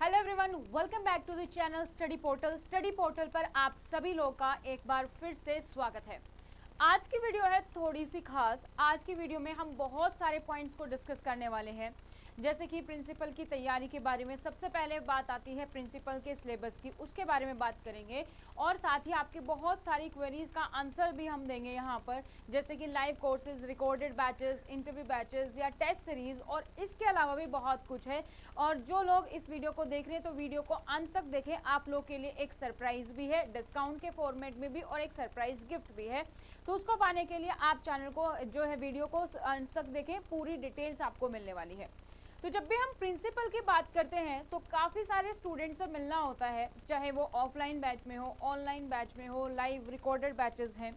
Hello everyone, welcome back to the channel Study Portal. Study Portal पर आप सभी लोगों का एक बार फिर से स्वागत है। आज की वीडियो है थोड़ी सी खास। आज की वीडियो में हम बहुत सारे पॉइंट्स को डिस्कस करने वाले हैं, जैसे कि प्रिंसिपल की तैयारी के बारे में। सबसे पहले बात आती है प्रिंसिपल के सिलेबस की, उसके बारे में बात करेंगे और साथ ही आपके बहुत सारी क्वेरीज का आंसर भी हम देंगे यहाँ पर, जैसे कि live courses, recorded batches, interview batches या टेस्ट सीरीज, और इसके अलावा भी बहुत कुछ है। और जो लोग इस वीडियो को देख रहे हैं तो वीडियो को अंत तक देखें, आप लोग के लिए एक सरप्राइज भी है, डिस्काउंट के फॉर्मेट में भी, और एक सरप्राइज गिफ्ट भी है। तो उसको पाने के लिए आप चैनल को जो है वीडियो को अंत तक देखें, पूरी डिटेल्स आपको मिलने वाली है। तो जब भी हम प्रिंसिपल की बात करते हैं तो काफ़ी सारे स्टूडेंट्स से मिलना होता है, चाहे वो ऑफलाइन बैच में हो, ऑनलाइन बैच में हो, लाइव रिकॉर्डेड बैचेस हैं।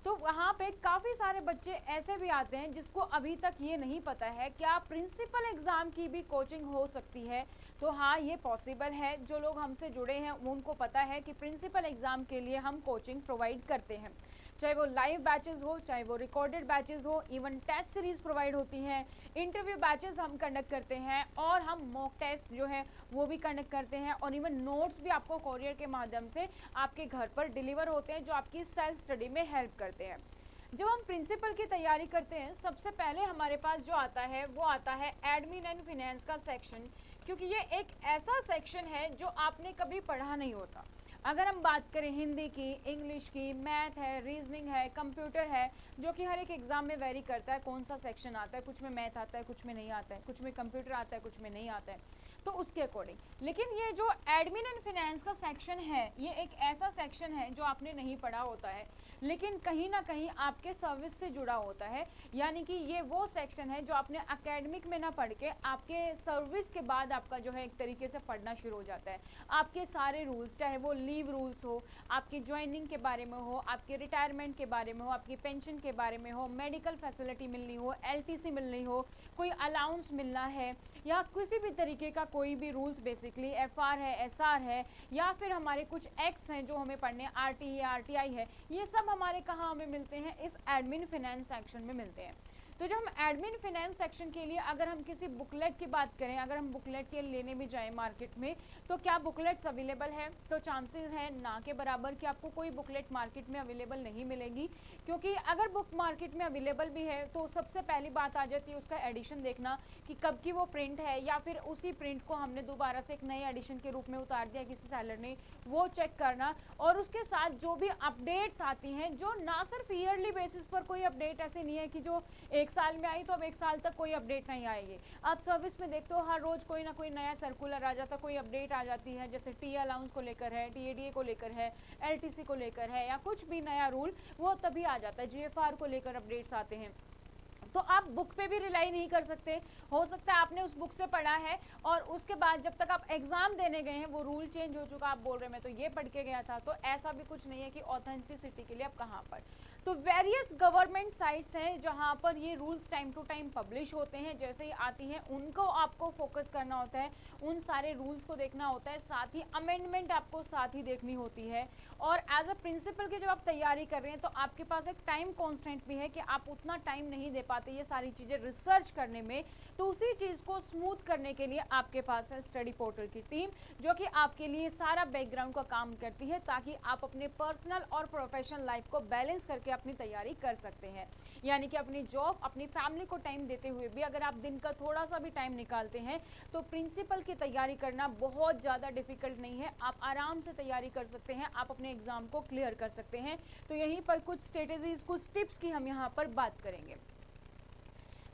तो वहाँ पे काफ़ी सारे बच्चे ऐसे भी आते हैं जिसको अभी तक ये नहीं पता है क्या प्रिंसिपल एग्ज़ाम की भी कोचिंग हो सकती है। तो हाँ, ये पॉसिबल है। जो लोग हमसे जुड़े हैं उनको पता है कि प्रिंसिपल एग्ज़ाम के लिए हम कोचिंग प्रोवाइड करते हैं, चाहे वो लाइव बैचेस हो, चाहे वो रिकॉर्डेड बैचेस हो, इवन टेस्ट सीरीज प्रोवाइड होती हैं, इंटरव्यू बैचेस हम कंडक्ट करते हैं, और हम मॉक टेस्ट जो है वो भी कंडक्ट करते हैं, और इवन नोट्स भी आपको कोरियर के माध्यम से आपके घर पर डिलीवर होते हैं, जो आपकी सेल्फ स्टडी में हेल्प करते हैं। जब हम प्रिंसिपल की तैयारी करते हैं, सबसे पहले हमारे पास जो आता है वो आता है एडमिन एंड फिनेंस का सेक्शन, क्योंकि ये एक ऐसा सेक्शन है जो आपने कभी पढ़ा नहीं होता। अगर हम बात करें हिंदी की, इंग्लिश की, मैथ है, रीजनिंग है, कंप्यूटर है, जो कि हर एक एग्जाम में वेरी करता है कौन सा सेक्शन आता है, कुछ में मैथ आता है, कुछ में नहीं आता है, कुछ में कंप्यूटर आता है, कुछ में नहीं आता है, तो उसके अकॉर्डिंग। लेकिन ये जो एडमिन एंड फिनेंस का सेक्शन है, ये एक ऐसा सेक्शन है जो आपने नहीं पढ़ा होता है, लेकिन कहीं ना कहीं आपके सर्विस से जुड़ा होता है। यानी कि ये वो सेक्शन है जो आपने एकेडमिक में ना पढ़ के आपके सर्विस के बाद आपका जो है एक तरीके से पढ़ना शुरू हो जाता है। आपके सारे रूल्स, चाहे वो लीव रूल्स हो, आपकी ज्वाइनिंग के बारे में हो, आपके रिटायरमेंट के बारे में हो, आपकी पेंशन के बारे में हो, मेडिकल फैसिलिटी मिलनी हो, एलटीसी मिलनी हो, कोई अलाउंस मिलना है, या किसी भी तरीके का कोई भी रूल्स, बेसिकली एफआर है, एसआर है, या फिर हमारे कुछ एक्ट्स हैं जो हमें पढ़ने, आरटी है, आरटीआई है, ये सब हमारे कहाँ हमें मिलते हैं, इस एडमिन फिनेंस सेक्शन में मिलते हैं। तो जब हम एडमिन फिनेंस सेक्शन के लिए अगर हम किसी बुकलेट की बात करें, अगर हम बुकलेट के लेने भी जाएं मार्केट में, तो क्या बुकलेट्स अवेलेबल है? तो चांसेस हैं ना के बराबर कि आपको कोई बुकलेट मार्केट में अवेलेबल नहीं मिलेगी। क्योंकि अगर बुक मार्केट में अवेलेबल भी है तो सबसे पहली बात आ जाती है उसका एडिशन देखना कि कब की वो प्रिंट है, या फिर उसी प्रिंट को हमने दोबारा से एक नए एडिशन के रूप में उतार दिया किसी सेलर ने, वो चेक करना। और उसके साथ जो भी अपडेट्स आती हैं, जो ना सिर्फ ईयरली बेसिस पर, कोई अपडेट ऐसे नहीं है कि जो एक साल में आई तो अब एक साल तक कोई अपडेट नहीं आएगी। आप सर्विस में देखते हो हर रोज कोई ना कोई नया सर्कुलर आ जाता, कोई अपडेट आ जाती है, जैसे टी अलाउंस को लेकर है, टीएडीए को लेकर है, एलटीसी को लेकर है, या कुछ भी नया रूल वो तभी आ जाता है। जीएफआर को लेकर अपडेट्स आते हैं। तो आप बुक पे भी रिलाई नहीं कर सकते। हो सकता है आपने उस बुक से पढ़ा है और उसके बाद जब तक आप एग्जाम देने गए हैं वो रूल चेंज हो चुका, आप बोल रहे हैं मैं तो ये पढ़ के गया था। तो ऐसा भी कुछ नहीं है कि ऑथेंटिसिटी के लिए आप कहाँ पर। तो वेरियस गवर्नमेंट साइट्स हैं जहाँ पर ये rules time to time publish होते हैं, जैसे ही आती हैं उनको आपको फोकस करना होता है, उन सारे रूल्स को देखना होता है, साथ ही अमेंडमेंट आपको साथ ही देखनी होती है। और एज अ प्रिंसिपल की जब आप तैयारी कर रहे हैं तो आपके पास एक टाइम कॉन्स्टेंट भी है कि आप उतना टाइम नहीं दे पाते ये सारी चीज़ें रिसर्च करने में। तो उसी चीज़ को स्मूथ करने के लिए आपके पास है स्टडी पोर्टल की टीम, जो कि आपके लिए सारा बैकग्राउंड का काम करती है, ताकि आप अपने पर्सनल और प्रोफेशनल लाइफ को बैलेंस करके अपनी तैयारी कर सकते हैं। यानी कि अपनी जॉब, अपनी फैमिली को टाइम देते हुए भी अगर आप दिन का थोड़ा सा भी टाइम निकालते हैं तो प्रिंसिपल की तैयारी करना बहुत ज़्यादा डिफिकल्ट नहीं है। आप आराम से तैयारी कर सकते हैं, आप अपने एग्जाम को क्लियर कर सकते हैं। तो यहीं पर कुछ स्ट्रेटेजीज, कुछ टिप्स की हम यहाँ पर बात करेंगे।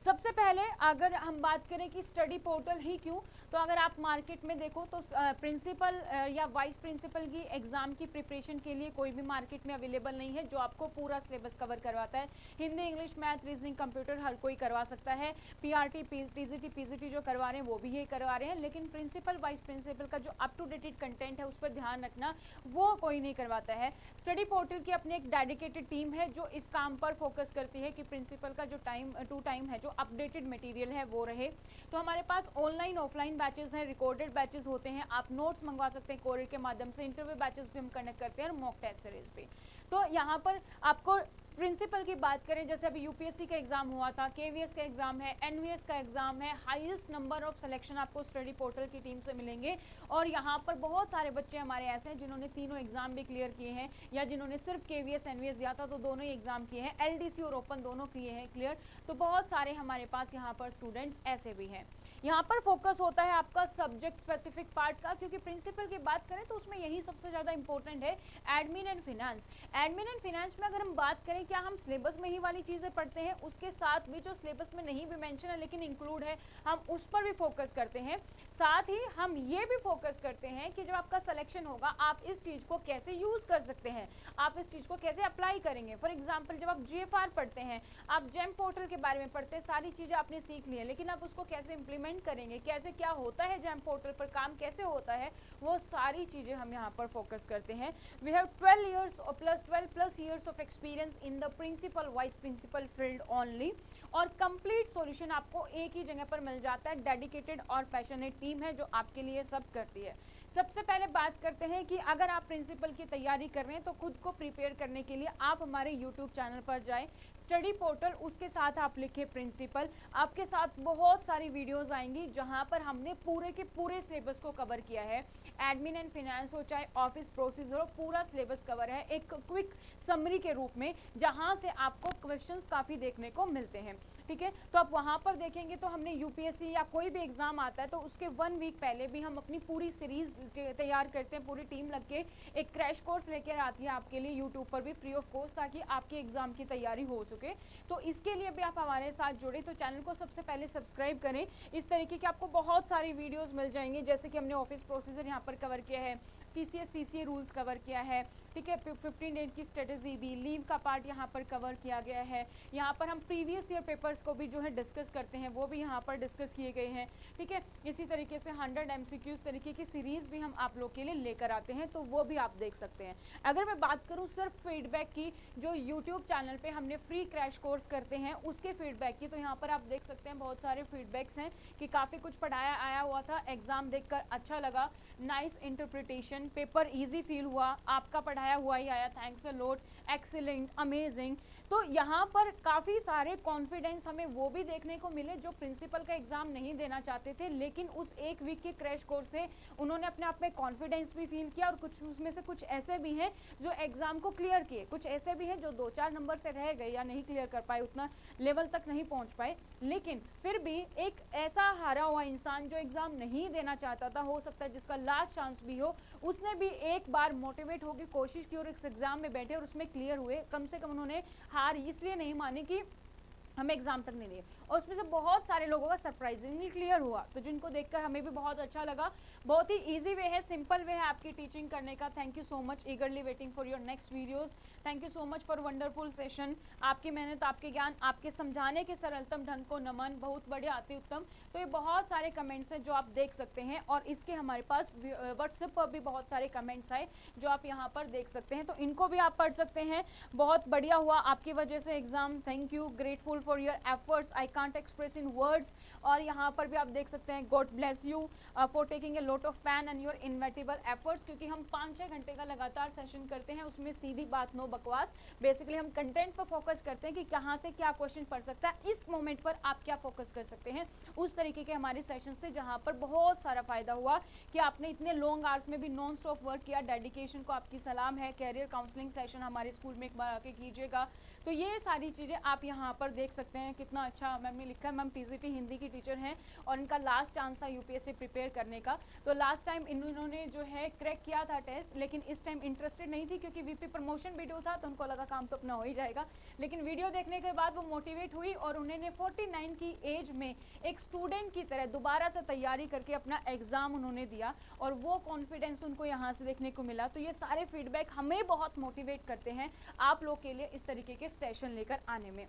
सबसे पहले अगर हम बात करें कि स्टडी पोर्टल ही क्यों, तो अगर आप मार्केट में देखो तो प्रिंसिपल या वाइस प्रिंसिपल की एग्ज़ाम की प्रिपरेशन के लिए कोई भी मार्केट में अवेलेबल नहीं है जो आपको पूरा सिलेबस कवर करवाता है। Hindi, English, math, reasoning, computer हर कोई करवा सकता है। पीआरटी, टीजीटी, पीजीटी जो करवा रहे हैं वो भी यही करवा रहे हैं, लेकिन प्रिंसिपल, वाइस प्रिंसिपल का जो अप टू डेटेड कंटेंट है उस पर ध्यान रखना, वो कोई नहीं करवाता है। स्टडी पोर्टल की अपनी एक डेडिकेटेड टीम है जो इस काम पर फोकस करती है कि प्रिंसिपल का जो टाइम टू टाइम है, जो अपडेटेड मटेरियल है वो रहे। तो हमारे पास ऑनलाइन, ऑफलाइन बैचेस हैं, रिकॉर्डेड बैचेस होते हैं, आप नोट्स मंगवा सकते हैं कोरियर के माध्यम से, इंटरव्यू बैचेस भी हम कंडक्ट करते हैं, और मॉक टेस्ट सीरीज भी। तो यहाँ पर आपको प्रिंसिपल की बात करें, जैसे अभी यूपीएससी का एग्जाम हुआ था, केवीएस का एग्जाम है, एनवीएस का एग्जाम है, हाईएस्ट नंबर ऑफ सिलेक्शन आपको स्टडी पोर्टल की टीम से मिलेंगे। और यहाँ पर बहुत सारे बच्चे हमारे ऐसे हैं जिन्होंने तीनों एग्जाम भी क्लियर किए हैं, या जिन्होंने सिर्फ केवीएस एनवीएस दिया था तो दोनों ही एग्जाम किए हैं, एलडीसी और ओपन दोनों किए हैं क्लियर। तो बहुत सारे हमारे पास यहाँ पर स्टूडेंट्स ऐसे भी हैं। यहाँ पर फोकस होता है आपका सब्जेक्ट स्पेसिफिक पार्ट का, क्योंकि प्रिंसिपल की बात करें तो उसमें यही सबसे ज़्यादा इंपॉर्टेंट है, admin and finance. Admin and finance में अगर हम बात करें, क्या हम सिलेबस में ही वाली चीज़ें पढ़ते हैं, उसके साथ भी जो सिलेबस में नहीं भी मेंशन है लेकिन इंक्लूड है, हम उस पर भी फोकस करते हैं। साथ ही हम ये भी फोकस करते हैं कि जब आपका सिलेक्शन होगा आप इस चीज़ को कैसे यूज़ कर सकते हैं, आप इस चीज़ को कैसे अप्लाई करेंगे। फॉर एग्जाम्पल, जब आप GFR पढ़ते हैं, आप जेम पोर्टल के बारे में पढ़ते हैं, सारी चीज़ें आपने सीख ली हैं, लेकिन आप उसको कैसे इंप्लीमेंट करेंगे, कैसे क्या होता है जेम पोर्टल पर, काम कैसे होता है, वो सारी चीज़ें हम यहाँ पर फोकस करते हैं। We have 12 plus years of experience in the principal vice principal field only, और कंप्लीट सॉल्यूशन आपको एक ही जगह पर मिल जाता है। डेडिकेटेड और पैशनेट टीम है जो आपके लिए सब करती है। सबसे पहले बात करते हैं कि अगर आप प्रिंसिपल की तैयारी कर रहे हैं तो खुद को प्रिपेयर करने के लिए आप हमारे यूट्यूब चैनल पर जाएं, स्टडी पोर्टल, उसके साथ आप लिखें प्रिंसिपल, आपके साथ बहुत सारी वीडियोस आएंगी जहां पर हमने पूरे के पूरे सिलेबस को कवर किया है। एडमिन एंड फिनेंस हो चाहे ऑफिस प्रोसीजर हो, पूरा सिलेबस कवर है एक क्विक समरी के रूप में, जहां से आपको क्वेश्चंस काफ़ी देखने को मिलते हैं। ठीक है, तो आप वहां पर देखेंगे तो हमने यूपीएससी या कोई भी एग्जाम आता है तो उसके 1 वीक पहले भी हम अपनी पूरी सीरीज तैयार करते हैं, पूरी टीम लग के एक क्रैश कोर्स लेकर आती है आपके लिए यूट्यूब पर भी फ्री ऑफ कॉस्ट, ताकि आपके एग्जाम की तैयारी हो सके। तो इसके लिए भी आप हमारे साथ जुड़े, तो चैनल को सबसे पहले सब्सक्राइब करें। इस तरीके के आपको बहुत सारी वीडियोस मिल जाएंगे, जैसे कि हमने ऑफिस प्रोसीजर यहाँ पर कवर किया है, CCA रूल्स कवर किया है, ठीक है, 15 डेज की स्ट्रेटेजी भी, लीव का पार्ट यहाँ पर कवर किया गया है। यहाँ पर हम प्रीवियस ईयर पेपर्स को भी जो है डिस्कस करते हैं, वो भी यहाँ पर डिस्कस किए गए हैं। ठीक है, इसी तरीके से 100 MCQs तरीके की सीरीज भी हम आप लोग के लिए लेकर आते हैं, तो वो भी आप देख सकते हैं। अगर मैं बात करूँ सिर्फ फीडबैक की, जो यूट्यूब चैनल पे हमने फ्री क्रैश कोर्स करते हैं उसके फीडबैक की, तो यहाँ पर आप देख सकते हैं बहुत सारे फीडबैक्स हैं कि काफ़ी कुछ पढ़ाया आया हुआ था, एग्जाम देखकर अच्छा लगा, nice interpretation, paper easy feel हुआ, आपका पढ़ाया हुआ ही आया, thanks a lot, excellent, amazing. तो यहाँ पर काफ़ी सारे कॉन्फिडेंस हमें वो भी देखने को मिले जो प्रिंसिपल का एग्ज़ाम नहीं देना चाहते थे, लेकिन उस 1 वीक के क्रैश कोर्स से उन्होंने अपने आप में कॉन्फिडेंस भी फील किया। और कुछ उसमें से कुछ ऐसे भी हैं जो एग्ज़ाम को क्लियर किए, कुछ ऐसे भी हैं जो 2-4 नंबर से रह गए या नहीं क्लियर कर पाए, उतना लेवल तक नहीं पहुँच पाए, लेकिन फिर भी एक ऐसा हारा हुआ इंसान जो एग्ज़ाम नहीं देना चाहता था, हो सकता है जिसका लास्ट चांस भी हो, उसने भी एक बार मोटिवेट होकर कोशिश की और इस एग्ज़ाम में बैठे और उसमें क्लियर हुए। कम से कम उन्होंने हार इसलिए नहीं मानी कि हमें एग्जाम तक नहीं दिए, और उसमें से बहुत सारे लोगों का सरप्राइजिंगली क्लियर हुआ, तो जिनको देखकर हमें भी बहुत अच्छा लगा। बहुत ही इजी वे है, सिंपल वे है आपकी टीचिंग करने का। Thank you so much, ईगरली waiting for your next videos. Thank you so much for wonderful session. आपकी मेहनत, आपके ज्ञान, आपके समझाने के सरलतम ढंग को नमन, बहुत बढ़िया, अति उत्तम। तो ये बहुत सारे कमेंट्स हैं जो आप देख सकते हैं, और इसके हमारे पास व्हाट्सएप पर भी बहुत सारे कमेंट्स आए जो आप यहाँ पर देख सकते हैं, तो इनको भी आप पढ़ सकते हैं। बहुत बढ़िया हुआ आपकी वजह से exam, thank you, grateful for your efforts, I can't express in words. और यहाँ पर भी आप देख सकते हैं, God bless you for taking a lot of pan and your inevitable efforts, क्योंकि हम 5-6 घंटे का लगातार सेशन करते हैं, उसमें सीधी बात, नो बकवास। बेसिकली हम कंटेंट पर फोकस करते हैं कि कहाँ से क्या क्वेश्चन पढ़ सकता है, इस मोमेंट पर आप क्या फोकस कर सकते हैं, उस तरीके के हमारे सेशन से, जहाँ पर बहुत सारा फायदा हुआ कि आपने इतने लॉन्ग आवर्स में भी नॉन स्टॉप वर्क किया। डेडिकेशन को आपकी सलाम है। कैरियर काउंसलिंग सेशन हमारे स्कूल में एक बार आके कीजिएगा। तो ये सारी चीज़ें आप यहाँ पर देख सकते हैं। कितना अच्छा मैम ने लिखा है, मैम पीजीटी हिंदी की टीचर हैं और इनका लास्ट चांस था यूपीएससी प्रिपेयर करने का। तो लास्ट टाइम इन्होंने जो है क्रैक किया था टेस्ट, लेकिन इस टाइम इंटरेस्टेड नहीं थी क्योंकि वीपी प्रमोशन वीडियो था, तो उनको लगा काम तो अपना हो ही जाएगा। लेकिन वीडियो देखने के बाद वो मोटिवेट हुई और उन्होंने 49 की एज में एक स्टूडेंट की तरह दोबारा से तैयारी करके अपना एग्जाम उन्होंने दिया, और वो कॉन्फिडेंस उनको यहाँ से देखने को मिला। तो ये सारे फीडबैक हमें बहुत मोटिवेट करते हैं आप लोग के लिए इस तरीके के सेशन लेकर आने में।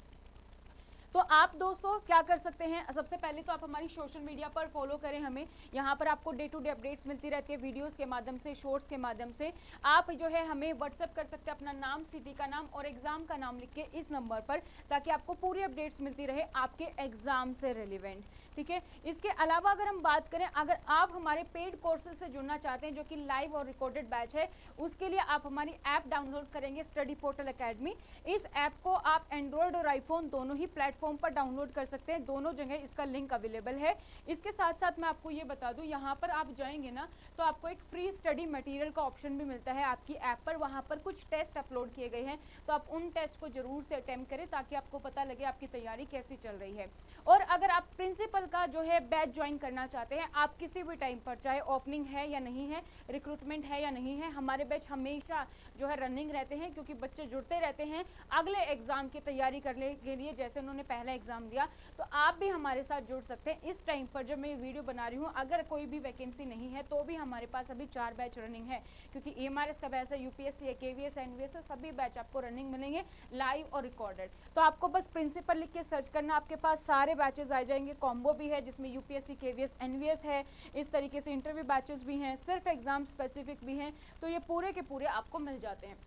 तो आप दोस्तों क्या कर सकते हैं, सबसे पहले तो आप हमारी सोशल मीडिया पर फॉलो करें हमें। यहाँ पर आपको डे टू डे अपडेट्स मिलती रहती है, वीडियोस के माध्यम से, शॉर्ट्स के माध्यम से। आप जो है हमें व्हाट्सएप कर सकते हैं अपना नाम, सिटी का नाम और एग्जाम का नाम लिख के इस नंबर पर, ताकि आपको पूरी अपडेट्स मिलती रहे आपके एग्जाम से रिलेवेंट, ठीक है। इसके अलावा अगर हम बात करें, अगर आप हमारे पेड कोर्सेज से जुड़ना चाहते हैं जो कि लाइव और रिकॉर्डेड बैच है, उसके लिए आप हमारी ऐप डाउनलोड करेंगे स्टडी पोर्टल एकेडमी। इस ऐप को आप एंड्रॉयड और आईफोन दोनों ही प्लेटफॉर्म पर डाउनलोड कर सकते हैं, दोनों जगह इसका लिंक अवेलेबल है। इसके साथ साथ मैं आपको ये बता दूं, यहाँ पर आप जाएंगे ना तो आपको एक फ्री स्टडी मटेरियल का ऑप्शन भी मिलता है आपकी ऐप पर। वहाँ पर कुछ टेस्ट अपलोड किए गए हैं, तो आप उन टेस्ट को जरूर से अटेम्प्ट करें ताकि आपको पता लगे आपकी तैयारी कैसी चल रही है। और अगर आप प्रिंसिपल का जो है बैच ज्वाइन करना चाहते हैं, आप किसी भी टाइम पर, चाहे ओपनिंग है या नहीं है, रिक्रूटमेंट है या नहीं है, हमारे बैच हमेशा जो है रनिंग रहते हैं, क्योंकि बच्चे जुड़ते रहते हैं अगले एग्जाम की तैयारी करने के लिए। जैसे उन्होंने पहला एग्जाम दिया, तो आप भी हमारे साथ जुड़ सकते हैं। इस टाइम पर जब मैं वीडियो बना रही हूँ, अगर कोई भी वैकेंसी नहीं है तो भी हमारे पास अभी 4 बैच रनिंग है, क्योंकि EMRS का बैच है, यूपीएससी है, KVS है, NVS है, सभी बैच आपको रनिंग मिलेंगे लाइव और रिकॉर्डेड। तो आपको बस प्रिंसिपल लिख के सर्च करना, आपके पास सारे बैचेस आ जाएंगे। कॉम्बो भी है जिसमें यूपीएससी, KVS, NVS है, इस तरीके से इंटरव्यू बैचेस भी हैं, सिर्फ एग्जाम स्पेसिफिक भी हैं। तो ये पूरे के पूरे आपको मिल जाते हैं।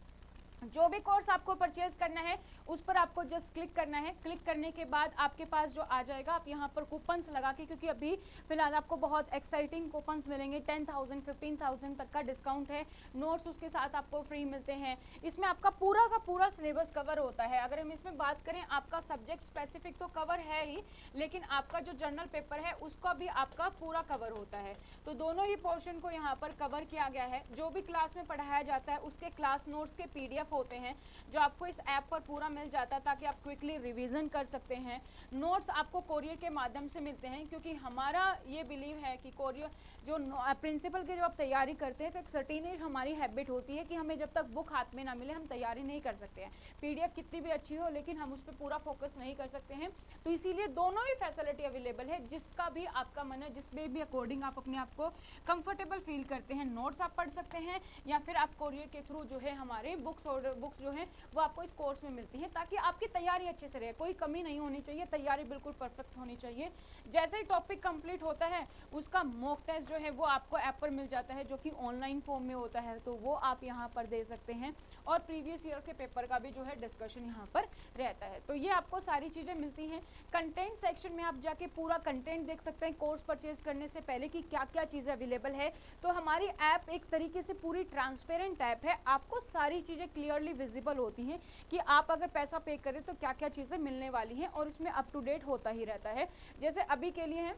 जो भी कोर्स आपको परचेज करना है उस पर आपको जस्ट क्लिक करना है। क्लिक करने के बाद आपके पास जो आ जाएगा, आप यहाँ पर कूपन्स लगा के, क्योंकि अभी फिलहाल आपको बहुत एक्साइटिंग कूपन्स मिलेंगे, 10,000 15,000 तक का डिस्काउंट है। नोट्स उसके साथ आपको फ्री मिलते हैं। इसमें आपका पूरा का पूरा सिलेबस कवर होता है। अगर हम इसमें बात करें, आपका सब्जेक्ट स्पेसिफिक तो कवर है ही, लेकिन आपका जो जर्नल पेपर है उसका भी आपका पूरा कवर होता है। तो दोनों ही पोर्शन को यहाँ पर कवर किया गया है। जो भी क्लास में पढ़ाया जाता है उसके क्लास नोट्स के PDF होते हैं, जो आपको इस ऐप पर पूरा मिल जाता है, ताकि आप क्विकली रिवीजन कर सकते हैं। नोट्स आपको कोरियर के माध्यम से मिलते हैं, क्योंकि हमारा ये बिलीव है कि कोरियर जो प्रिंसिपल की जब आप तैयारी करते हैं तो एक सर्टेन हमारी हैबिट होती है कि हमें जब तक बुक हाथ में ना मिले हम तैयारी नहीं कर सकते हैं। PDF कितनी भी अच्छी हो, लेकिन हम उस पर पूरा फोकस नहीं कर सकते हैं। तो इसीलिए दोनों ही फैसिलिटी अवेलेबल है, जिसका भी आपका मन है, जिसमें भी अकॉर्डिंग आप अपने आप को कंफर्टेबल फील करते हैं। नोट्स आप पढ़ सकते हैं, या फिर आप कोरियर के थ्रू जो है हमारे बुक्स जो है वो आपको इस कोर्स में मिलती है, ताकि आपकी तैयारी अच्छे से रहे। कोई कमी नहीं होनी चाहिए, तैयारी बिल्कुल परफेक्ट होनी चाहिए। जैसे ही टॉपिक कंप्लीट होता है, उसका मॉक टेस्ट जो है वो आपको ऐप पर मिल जाता है, जो कि ऑनलाइन फॉर्म में होता है, तो वो आप यहाँ पर दे सकते हैं। और प्रीवियस ईयर के पेपर का भी जो है डिस्कशन यहाँ पर रहता है। तो ये आपको सारी चीज़ें मिलती हैं। कंटेंट सेक्शन में आप जाके पूरा कंटेंट देख सकते हैं, कोर्स परचेज करने से पहले कि क्या क्या चीज़ें अवेलेबल है। तो हमारी ऐप एक तरीके से पूरी ट्रांसपेरेंट ऐप है, आपको सारी चीज़ें क्लियरली विजिबल होती हैं कि आप अगर पैसा पे करें तो क्या क्या चीज़ें मिलने वाली हैं, और इसमें अप टू डेट होता ही रहता है। जैसे अभी के लिए है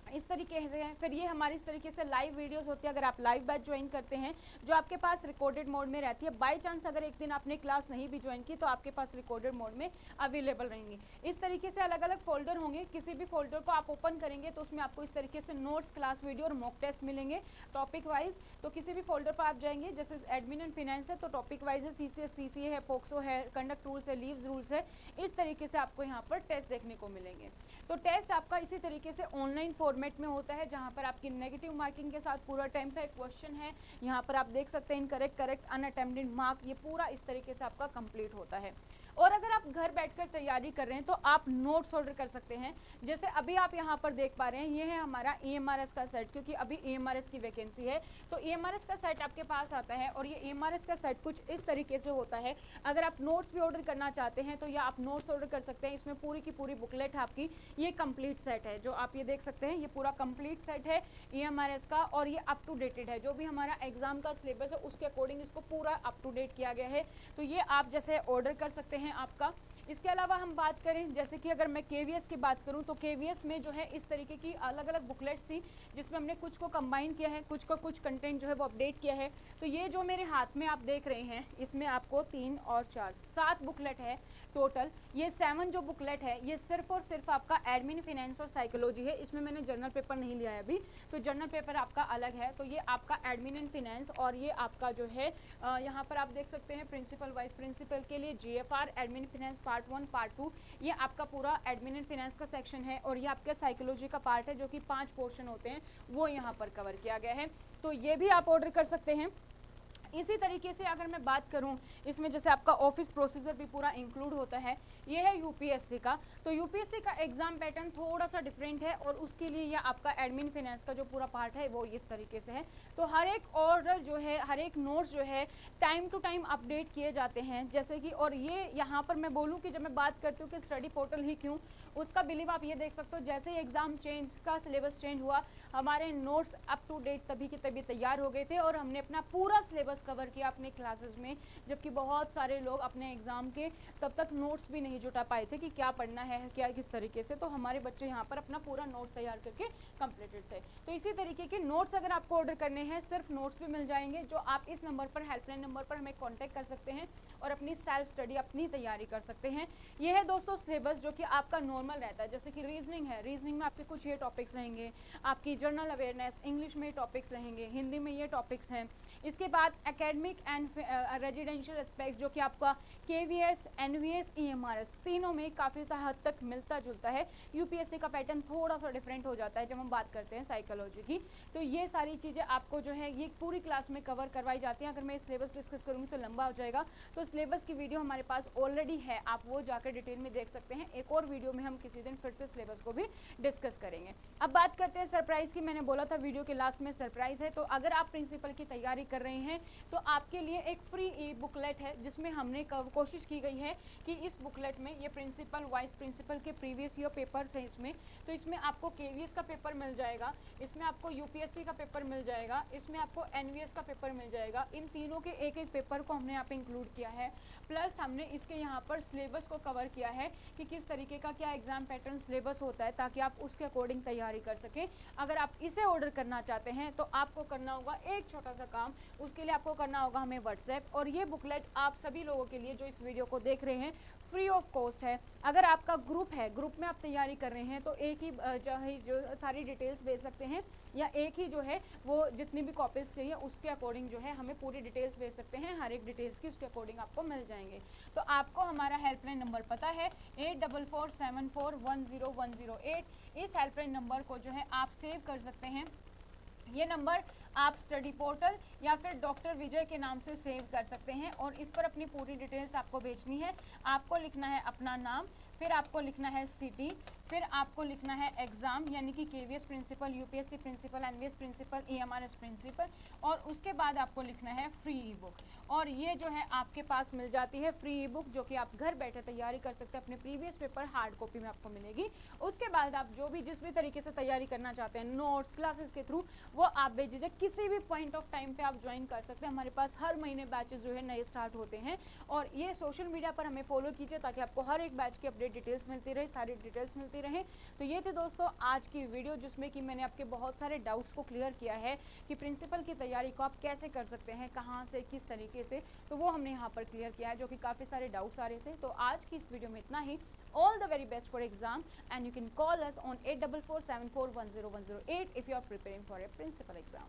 इस तरीके से है। फिर ये हमारी इस तरीके से लाइव वीडियोस होती है। अगर आप लाइव बैच ज्वाइन करते हैं, जो आपके पास रिकॉर्डेड मोड में रहती है, बाय चांस अगर एक दिन आपने क्लास नहीं भी ज्वाइन की तो आपके पास रिकॉर्डेड मोड में अवेलेबल रहेंगी। इस तरीके से अलग अलग फोल्डर होंगे, किसी भी फोल्डर को आप ओपन करेंगे तो उसमें आपको इस तरीके से नोट्स, क्लास वीडियो और मॉक टेस्ट मिलेंगे टॉपिक वाइज। तो किसी भी फोल्डर पर आप जाएंगे, जैसे एडमिन एंड फाइनेंस है तो टॉपिक वाइज है, CCS CCA है, पोक्सो है, कंडक्ट रूल्स है, लीव्स रूल्स है। इस तरीके से आपको यहाँ पर टेस्ट देखने को मिलेंगे। तो टेस्ट आपका इसी तरीके से ऑनलाइन फॉर्मेट में होता है, जहाँ पर आपकी नेगेटिव मार्किंग के साथ पूरा अटेम्प्ट है, क्वेश्चन है, यहाँ पर आप देख सकते हैं इनकरेक्ट, करेक्ट, अनअटेम्प्टेड मार्क, ये पूरा इस तरीके से आपका कंप्लीट होता है। और अगर आप घर बैठकर तैयारी कर रहे हैं तो आप नोट्स ऑर्डर कर सकते हैं। जैसे अभी आप यहाँ पर देख पा रहे हैं, ये है हमारा EMRS का सेट, क्योंकि अभी EMRS की वैकेंसी है तो EMRS का सेट आपके पास आता है। और ये EMRS का सेट कुछ इस तरीके से होता है। अगर आप नोट्स भी ऑर्डर करना चाहते हैं तो या आप नोट्स ऑर्डर कर सकते हैं। इसमें पूरी की पूरी बुकलेट है आपकी, ये कंप्लीट सेट है, जो आप ये देख सकते हैं, ये पूरा कंप्लीट सेट है EMRS का, और ये अप टू डेटेड है। जो भी हमारा एग्जाम का सिलेबस है उसके अकॉर्डिंग इसको पूरा अप टू डेट किया गया है। तो ये आप जैसे ऑर्डर कर सकते हैं आपका। इसके अलावा हम बात करें, जैसे कि अगर मैं KVS की बात करूं तो KVS में जो है इस तरीके की अलग अलग बुकलेट्स थी, जिसमें हमने कुछ को कंबाइन किया है, कुछ को कुछ कंटेंट जो है वो अपडेट किया है। तो ये जो मेरे हाथ में आप देख रहे हैं, इसमें आपको 3 और 4 7 बुकलेट है टोटल। ये 7 जो बुकलेट है ये सिर्फ और सिर्फ आपका एडमिन, फाइनेंस और साइकोलॉजी है। इसमें मैंने जर्नल पेपर नहीं लिया है अभी, तो जर्नल पेपर आपका अलग है। तो ये आपका एडमिन एंड फाइनेंस, और ये आपका जो है यहाँ पर आप देख सकते हैं प्रिंसिपल, वाइस प्रिंसिपल के लिए GFR, admin finance part 1, part 2, ये आपका पूरा एडमिन एंड फाइनेंस का सेक्शन है। और ये आपका साइकोलॉजी का पार्ट है, जो कि 5 पोर्शन होते हैं, वो यहाँ पर कवर किया गया है। तो ये भी आप ऑर्डर कर सकते हैं। इसी तरीके से अगर मैं बात करूं, इसमें जैसे आपका ऑफिस प्रोसीजर भी पूरा इंक्लूड होता है। ये है यूपीएससी का। तो यूपीएससी का एग्जाम पैटर्न थोड़ा सा डिफरेंट है और उसके लिए ये आपका एडमिन फाइनेंस का जो पूरा पार्ट है वो इस तरीके से है। तो हर एक ऑर्डर जो है, हर एक नोट्स जो है टाइम टू टाइम अपडेट किए जाते हैं। जैसे कि और ये यहाँ पर मैं बोलूँ कि जब मैं बात करती हूँ कि स्टडी पोर्टल ही क्यों, उसका बिलीव आप ये देख सकते हो, जैसे ही एग्जाम चेंज का सिलेबस चेंज हुआ, हमारे नोट्स अप टू डेट तभी के तभी तैयार हो गए थे और हमने अपना पूरा सिलेबस कवर किया अपने क्लासेस में। जबकि बहुत सारे लोग अपने एग्जाम के तब तक नोट्स भी नहीं जुटा पाए थे कि क्या पढ़ना है, क्या किस तरीके से। तो हमारे बच्चे यहाँ पर अपना पूरा नोट्स तैयार करके कंप्लीटेड थे। तो इसी तरीके के नोट्स अगर आपको ऑर्डर करने हैं, सिर्फ नोट्स भी मिल जाएंगे, जो आप इस नंबर पर, हेल्पलाइन नंबर पर हमें कॉन्टैक्ट कर सकते हैं और अपनी सेल्फ स्टडी, अपनी तैयारी कर सकते हैं। यह है दोस्तों सिलेबस जो कि आपका नॉर्मल रहता है। जैसे कि रीजनिंग है, रीजनिंग में आपके कुछ ये टॉपिक्स रहेंगे, आपकी जनरल अवेयरनेस, इंग्लिश में टॉपिक्स रहेंगे, हिंदी में ये टॉपिक्स हैं। इसके बाद एकेडमिक एंड रेजिडेंशियल एस्पेक्ट जो कि आपका केवीएस, एनवीएस, ईएमआरएस तीनों में काफ़ी हद तक मिलता जुलता है। यूपीएससी का पैटर्न थोड़ा सा डिफरेंट हो जाता है जब हम बात करते हैं साइकोलॉजी की। तो ये सारी चीज़ें आपको जो है ये पूरी क्लास में कवर करवाई जाती हैं। अगर मैं सिलेबस डिस्कस करूँगी तो लंबा हो जाएगा, तो सिलेबस की वीडियो हमारे पास ऑलरेडी है, आप वो जाकर डिटेल में देख सकते हैं। एक और वीडियो में हम किसी दिन फिर से सिलेबस को भी डिस्कस करेंगे। अब बात करते हैं सरप्राइज़ की। मैंने बोला था वीडियो के लास्ट में सरप्राइज़ है। तो अगर आप प्रिंसिपल की तैयारी कर रहे हैं तो आपके लिए एक फ्री ई बुकलेट है, जिसमें हमने कोशिश की गई है कि इस बुकलेट में ये प्रिंसिपल, वाइस प्रिंसिपल के प्रीवियस ईयर पेपर्स हैं इसमें। तो इसमें आपको केवीएस का पेपर मिल जाएगा, इसमें आपको यूपीएससी का पेपर मिल जाएगा, इसमें आपको एनवीएस का पेपर मिल जाएगा। इन तीनों के एक एक पेपर को हमने यहाँ पे इंक्लूड किया है। प्लस हमने इसके यहाँ पर सिलेबस को कवर किया है कि किस तरीके का क्या एग्जाम पैटर्न सिलेबस होता है, ताकि आप उसके अकॉर्डिंग तैयारी कर सकें। अगर आप इसे ऑर्डर करना चाहते हैं तो आपको करना होगा एक छोटा सा काम। उसके लिए आपको करना होगा हमें व्हाट्सएप, और ये बुकलेट आप सभी लोगों के लिए जो इस वीडियो को देख रहे हैं फ्री ऑफ कॉस्ट है। अगर आपका ग्रुप है, ग्रुप में आप तैयारी कर रहे हैं, तो एक ही जो सारी डिटेल्स भेज सकते हैं, या एक ही जो है वो जितनी भी कॉपीज चाहिए उसके अकॉर्डिंग जो है हमें पूरी डिटेल्स भेज सकते हैं। हर एक डिटेल्स की उसके अकॉर्डिंग आपको मिल जाएंगे। तो आपको हमारा हेल्पलाइन नंबर पता है 8447410108। इस हेल्पलाइन नंबर को जो है आप सेव कर सकते हैं। ये नंबर आप स्टडी पोर्टल या फिर डॉक्टर विजय के नाम से सेव कर सकते हैं और इस पर अपनी पूरी डिटेल्स आपको भेजनी है। आपको लिखना है अपना नाम, फिर आपको लिखना है सिटी, फिर आपको लिखना है एग्ज़ाम यानी कि KVS principal, UPSC principal, NVS principal, EMRS principal, और उसके बाद आपको लिखना है फ्री ई बुक। और ये जो है आपके पास मिल जाती है फ्री ई बुक, जो कि आप घर बैठे तैयारी कर सकते हैं। अपने प्रीवियस पेपर हार्ड कॉपी में आपको मिलेगी। उसके बाद आप जो भी जिस भी तरीके से तैयारी करना चाहते हैं, नोट्स, क्लासेस के थ्रू, वो आप बेझिझक किसी भी पॉइंट ऑफ टाइम पे आप ज्वाइन कर सकते हैं। हमारे पास हर महीने बैचेस जो है नए स्टार्ट होते हैं। और ये सोशल मीडिया पर हमें फॉलो कीजिए ताकि आपको हर एक बैच की अपडेट डिटेल्स मिलती रहे, सारी डिटेल्स मिलती रहे। तो ये थे दोस्तों आज की वीडियो, जिसमें कि मैंने आपके बहुत सारे डाउट्स को क्लियर किया है कि प्रिंसिपल की तैयारी को आप कैसे कर सकते हैं, कहाँ से, किस तरीके से। तो वो हमने यहाँ पर क्लियर किया है, जो कि काफ़ी सारे डाउट्स आ रहे थे। तो आज की इस वीडियो में इतना ही। All the very best for exam, and you can call us on 8447410108 if you are preparing for a principal exam.